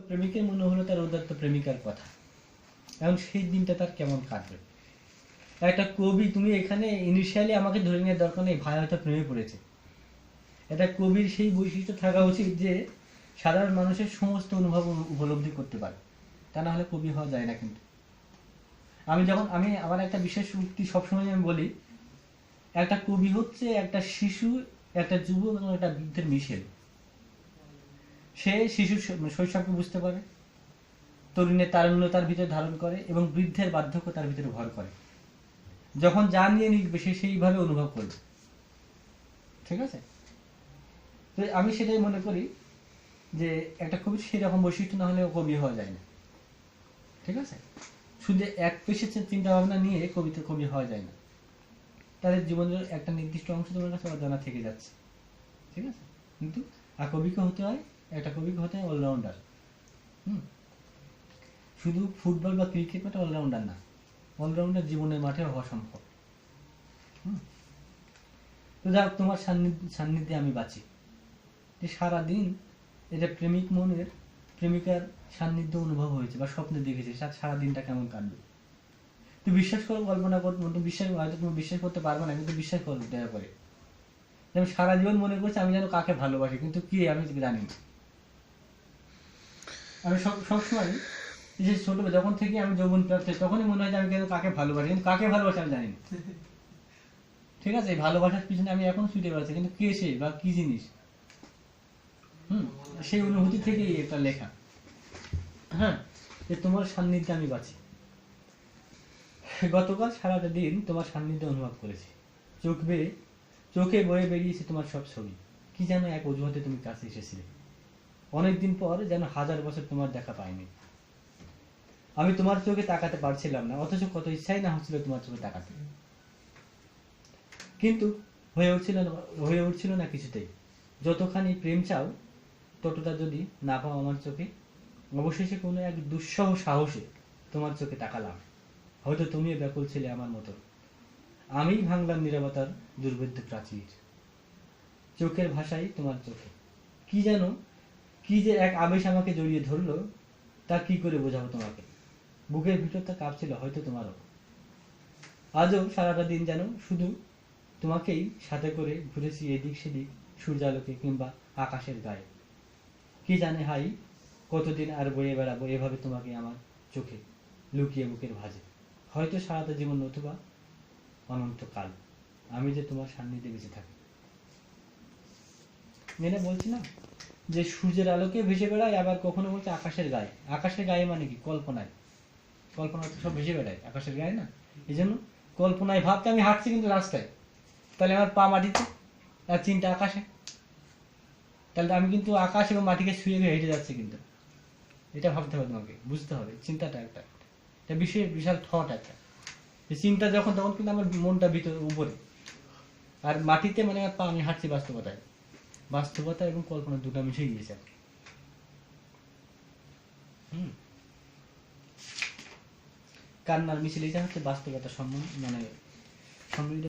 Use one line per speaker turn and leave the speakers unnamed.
প্রেমিকের মনে হলো তার উদাত্ত প্রেমিকার কথা, এখন সেই দিনটা তার কেমন কাটবে। একটা কবি, তুমি এখানে ইনিশিয়ালি আমাকে ধরে নেওয়ার দরকার নেই, ভাই হয়তো প্রেমে পড়েছে। একটা কবির সেই বৈশিষ্ট্য থাকা উচিত যে সাধারণ মানুষের সমস্ত অনুভব উপলব্ধি করতে পারে, তা না হলে কবি হওয়া যায় না। কিন্তু আমি আমার একটা বিশেষ উক্তি সবসময় আমি বলি, একটা কবি হচ্ছে একটা শিশু, একটা যুবক এবং একটা বৃদ্ধের মিশেল। সে শিশুর শৈশবকে বুঝতে পারে, তরুণের তারুণ্য তার ভিতরে ধারণ করে এবং বৃদ্ধের বার্ধক্য তার ভিতরে ভর করে। যখন যা নিয়ে লিখবে সে সেইভাবে অনুভব করবে। ঠিক আছে? তো আমি সেটাই মনে করি যে একটা কবির সেরকম বৈশিষ্ট্য না হলে কবি হওয়া যায় না। ঠিক আছে? শুধু এক পেশে চিন্তা ভাবনা নিয়ে কবি হওয়া যায় না। তাদের জীবনের একটা নির্দিষ্ট অংশ তোমার কাছে অজানা থেকে যাচ্ছে। ঠিক আছে? কিন্তু কবিকে হতে হয়, একটা কবিকে হতে হয় অলরাউন্ডার। শুধু ফুটবল বা ক্রিকেট মাঠে অলরাউন্ডার না, অলরাউন্ডার জীবনের মাঠে হওয়া সম্ভব। তো যাক, তোমার সান্নিধ্যে আমি বাঁচি। যে সারাদিন এটা প্রেমিক মনের প্রেমিকার সান্নিধ্য অনুভব হয়েছে বা স্বপ্নে দেখেছে, সারাদিনটা কেমন কাটবে। তুই বিশ্বাস করো, কল্পনা করো, হয়তো তুমি বিশ্বাস করতে পারবে না, কিন্তু বিশ্বাস করো দয়া করে। আমি সারা জীবন মনে করছি আমি যেন কাকে ভালোবাসি, কিন্তু কি আমি জানি না। আমি সবসময় যে ছোট যখন থেকে আমি যৌবন প্রাপ্ত তখনই মনে হয় যে আমি কাকে ভালোবাসি, কিন্তু কাকে ভালোবাসি আমি জানি না। ঠিক আছে? এই ভালোবাসার পিছনে আমি এখনো ছুটে বেড়াচ্ছি, কিন্তু কে সে বা কি জিনিস, সেই অনুভূতি থেকেই এটা লেখা। হ্যাঁ, যে তোমার সান্নিধ্যে আমি বাঁচি। গতকাল সারাটা দিন তোমার সান্নিধ্য অনুভব করেছি। চোখে বয়ে বেরিয়েছে তোমার সব ছবি। কি যেন এক অজুহাতে তুমি কাছে এসেছিলে। অনেকদিন পর যেন 1000 বছর তোমার দেখা পাইনি। আমি তোমার চোখে তাকাতে পারছিলাম না, অথচ কত ইচ্ছাই না হচ্ছিল তোমার চোখে তাকাতে, কিন্তু হয়ে উঠছিল না কিছুতেই। যতখানি প্রেম চাও ততটা যদি না পাও আমার চোখে, অবশেষে কোনো এক দুঃসহ সাহসে তোমার চোখে তাকালাম। হয়তো তুমিও ব্যাকুল ছিলে আমার মতো। আমি ভাঙলাম নীরবতার দুর্ভেদ্য প্রাচীর। চোখের ভাষাই তোমার চোখে কি যে এক আবেশ আমাকে জড়িয়ে ধরলো, তা কি করে বোঝাবো তোমাকে। বুকের ভিতরটা কাঁপছিল হয়তো তোমারও। আজও সারাটা দিন যেন শুধু তোমাকেই সাথে করে ঘুরেছি এদিক সেদিক, সূর্যালোকে কিংবা আকাশের গায়ে। কি জানে হাই, কতদিন আর বয়ে বেড়াবো এভাবে তোমাকে আমার চোখে লুকিয়ে বুকের ভাঁজে। হয়তো সারাটা জীবন নতুবা অনন্তকাল আমি যে তোমার সান্নিধ্যে বেঁচে থাকি। মেনে বলছি না যে সূর্যের আলোকে ভেসে বেড়ায়, আবার কখনো বলছে আকাশের গায়ে। আকাশের গায়ে মানে কি? কল্পনায়। কল্পনায় তো সব ভেসে বেড়ায়, আকাশের গায়ে না। এই জন্য কল্পনায় ভাবতে আমি হাঁটছি কিন্তু রাস্তায়, তাহলে আমার পা মাটিতে আর চিন্তা আকাশে, তাহলে আমি কিন্তু আকাশ এবং মাটিকে ছুঁয়ে হেঁটে যাচ্ছি। কিন্তু এটা ভাবতে হবে, তোমাকে বুঝতে হবে। চিন্তাটা একটা বিশাল থট একটা। চিন্তা যখন তখন কিন্তু আমার মনটা ভিতরে উপরে, আর মাটিতে মানে আমার পা, আমি হাঁটছি বাস্তবতায়। বাস্তবতা এবং কল্পনা দুটো মিশে গিয়েছে আর কি। কান্নার মিছিল, এটা হচ্ছে বাস্তবতা সম্মান মানে সম্মিলিত